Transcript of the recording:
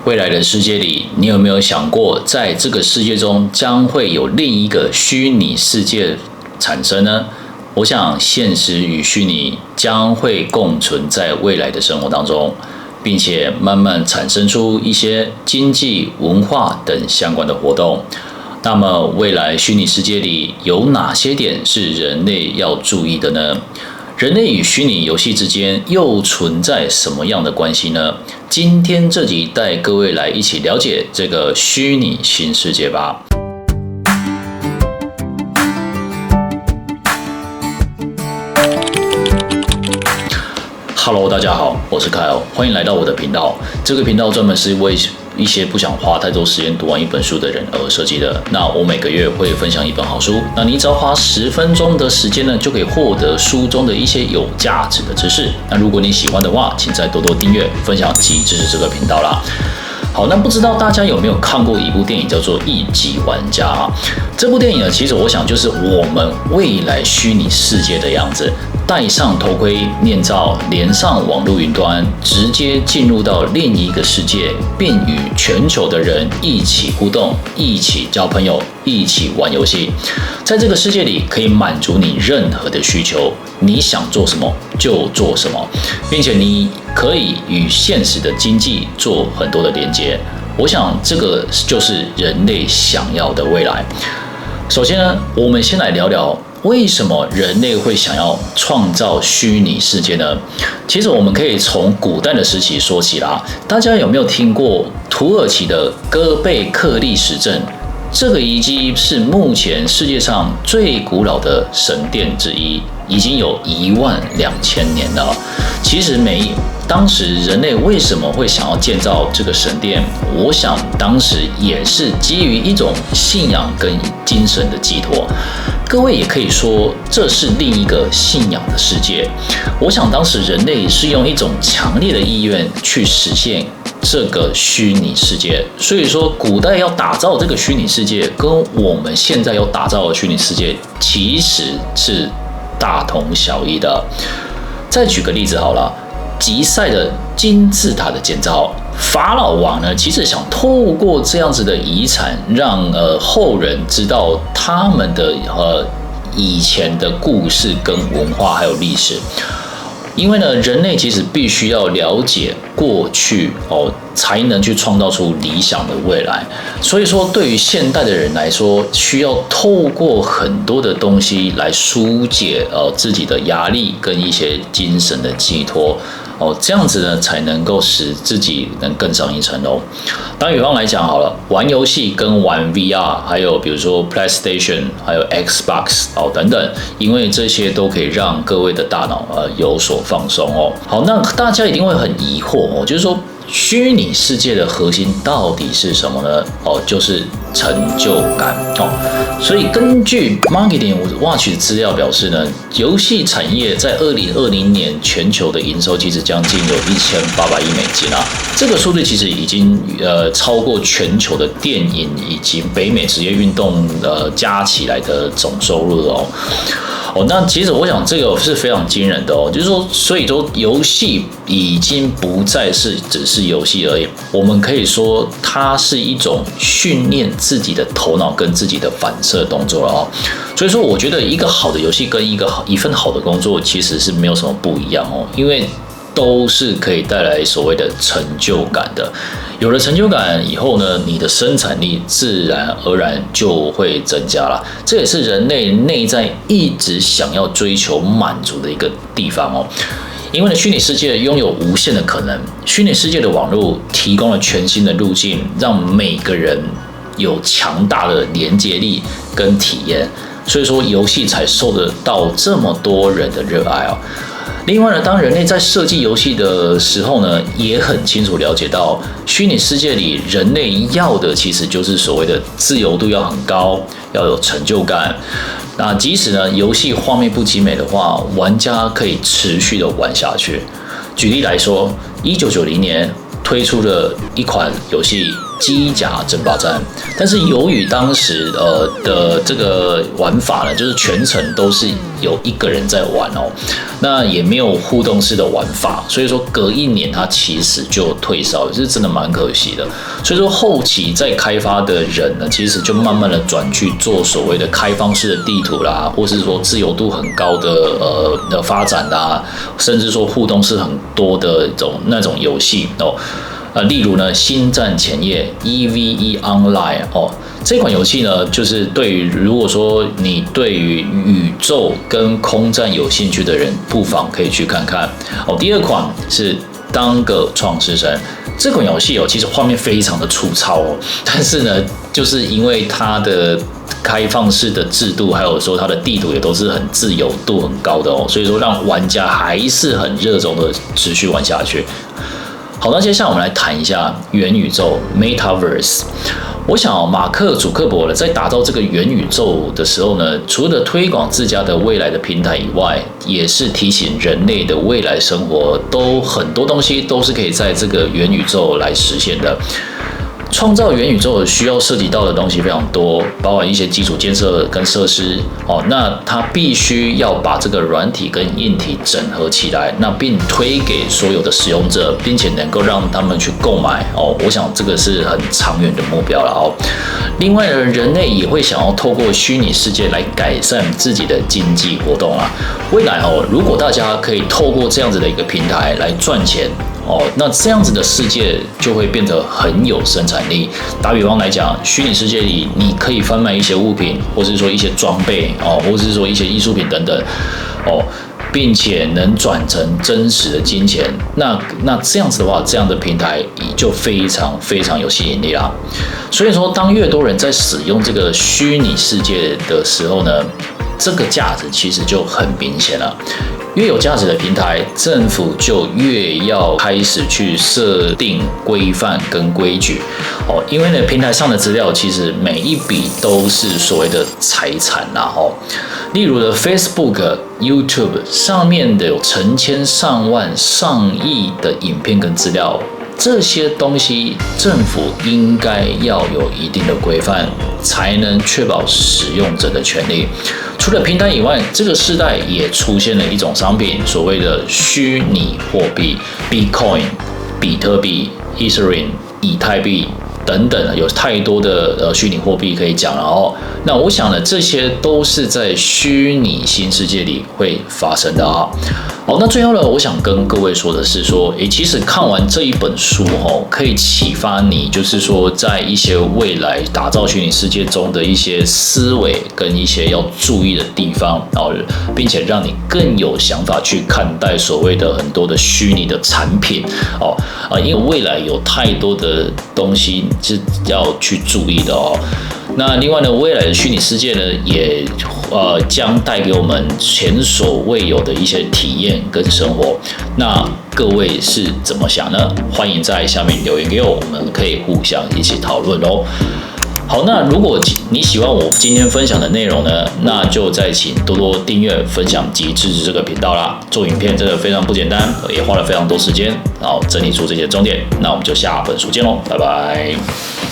未来的世界里，你有没有想过，在这个世界中将会有另一个虚拟世界产生呢？我想，现实与虚拟将会共存在未来的生活当中，并且慢慢产生出一些经济、文化等相关的活动。那么，未来虚拟世界里有哪些点是人类要注意的呢？人类与虚拟游戏之间又存在什么样的关系呢？今天这集带各位来一起了解这个虚拟新世界吧。Hello， 大家好，我是 Kyle， 欢迎来到我的频道。这个频道专门是为一些不想花太多时间读完一本书的人而设计的。那我每个月会分享一本好书，那你只要花10分钟的时间呢，就可以获得书中的一些有价值的知识。那如果你喜欢的话，请再多多订阅、分享及支持这个频道啦。好，那不知道大家有没有看过一部电影叫做《一级玩家》啊？这部电影呢，其实我想就是我们未来虚拟世界的样子。戴上头盔、面罩，连上网络云端，直接进入到另一个世界，并与全球的人一起互动、一起交朋友、一起玩游戏。在这个世界里，可以满足你任何的需求，你想做什么就做什么，并且你可以与现实的经济做很多的连接。我想这个就是人类想要的未来。首先呢，我们先来聊聊为什么人类会想要创造虚拟世界呢？其实我们可以从古代的时期说起啦。大家有没有听过土耳其的哥贝克利什镇？这个遗迹是目前世界上最古老的神殿之一，已经有12000年了。其实当时人类为什么会想要建造这个神殿？我想当时也是基于一种信仰跟精神的寄托。各位也可以说这是另一个信仰的世界。我想当时人类是用一种强烈的意愿去实现这个虚拟世界，所以说古代要打造这个虚拟世界，跟我们现在要打造的虚拟世界其实是大同小异的。再举个例子好了，吉赛的金字塔的建造，法老王呢，其实想透过这样子的遗产，让后人知道他们的以前的故事跟文化还有历史。因为呢，人类其实必须要了解过去才能去创造出理想的未来。所以说，对于现代的人来说，需要透过很多的东西来疏解自己的压力跟一些精神的寄托。这样子呢，才能够使自己能更上一层楼。打比方来讲好了，玩游戏跟玩 VR， 还有比如说 PlayStation， 还有 Xbox 等等，因为这些都可以让各位的大脑有所放松哦。好，那大家一定会很疑惑就是说，虚拟世界的核心到底是什么呢？就是成就感哦。所以根据 Marketing Watch 的资料表示呢，游戏产业在2020年全球的营收其实将近有1800亿美金啊。这个数字其实已经超过全球的电影以及北美职业运动加起来的总收入哦。那其实我想这个是非常惊人的就是说，所以说游戏已经不再是只是游戏而已，我们可以说它是一种训练自己的头脑跟自己的反射动作了所以说，我觉得一个好的游戏跟一份好的工作其实是没有什么不一样因为都是可以带来所谓的成就感的。有了成就感以后呢，你的生产力自然而然就会增加了。这也是人类内在一直想要追求满足的一个地方因为呢，虚拟世界拥有无限的可能，虚拟世界的网络提供了全新的路径，让每个人有强大的连接力跟体验。所以说，游戏才受得到这么多人的热爱另外呢，当人类在设计游戏的时候呢，也很清楚了解到，虚拟世界里人类要的其实就是所谓的自由度要很高，要有成就感。那即使呢游戏画面不精美的话，玩家可以持续的玩下去。举例来说，1990年推出了一款游戏机甲争霸战。但是由于当时的这个玩法呢，就是全程都是有一个人在玩哦，那也没有互动式的玩法，所以说隔1年它其实就退烧，是真的蛮可惜的。所以说后期在开发的人呢，其实就慢慢的转去做所谓的开放式的地图啦，或是说自由度很高的发展啦，甚至说互动式很多的那种游戏哦。例如呢，《星战前夜》EVE Online 哦，这款游戏呢，就是对于如果说你对于宇宙跟空战有兴趣的人，不妨可以去看看哦。第二款是《当个创世神》。这款游戏哦，其实画面非常的粗糙哦，但是呢，就是因为它的开放式的制度，还有说它的地图也都是很自由度很高的哦，所以说让玩家还是很热衷的持续玩下去。好，那接下来我们来谈一下元宇宙 （Metaverse）。我想马克·祖克伯在打造这个元宇宙的时候呢，除了推广自家的未来的平台以外，也是提醒人类的未来生活都很多东西都是可以在这个元宇宙来实现的。创造元宇宙需要涉及到的东西非常多，包含一些基础建设跟设施哦。那它必须要把这个软体跟硬体整合起来，那并推给所有的使用者，并且能够让他们去购买哦。我想这个是很长远的目标了哦。另外呢，人类也会想要透过虚拟世界来改善自己的经济活动啊。未来哦，如果大家可以透过这样子的一个平台来赚钱。哦，那这样子的世界就会变得很有生产力。打比方来讲，虚拟世界里你可以贩卖一些物品，或是说一些装备哦，或是说一些艺术品等等哦，并且能转成真实的金钱。那这样子的话，这样的平台就非常非常有吸引力啦。所以说，当越多人在使用这个虚拟世界的时候呢，这个价值其实就很明显了。越有价值的平台，政府就越要开始去设定规范跟规矩哦，因为呢，平台上的资料其实每一笔都是所谓的财产啦哦。例如的 Facebook、YouTube 上面的有成千上万、上亿的影片跟资料。这些东西政府应该要有一定的规范，才能确保使用者的权利。除了平台以外，这个世代也出现了一种商品，所谓的虚拟货币 ，Bitcoin、比特币、Ethereum、以太币等等，有太多的虚拟货币可以讲了哦。那我想呢，这些都是在虚拟新世界里会发生的啊。好，那最后呢，我想跟各位说的是说，其实看完这一本书可以启发你，就是说在一些未来打造虚拟世界中的一些思维跟一些要注意的地方，并且让你更有想法去看待所谓的很多的虚拟的产品因为未来有太多的东西是要去注意的哦。那另外呢，未来的虚拟世界呢，也将带给我们前所未有的一些体验跟生活。那各位是怎么想呢？欢迎在下面留言给我，我们可以互相一起讨论哦。好，那如果你喜欢我今天分享的内容呢，那就再请多多订阅、分享及支持这个频道啦。做影片真的非常不简单，也花了非常多时间，然后整理出这些重点。那我们就下本书见喽，拜拜。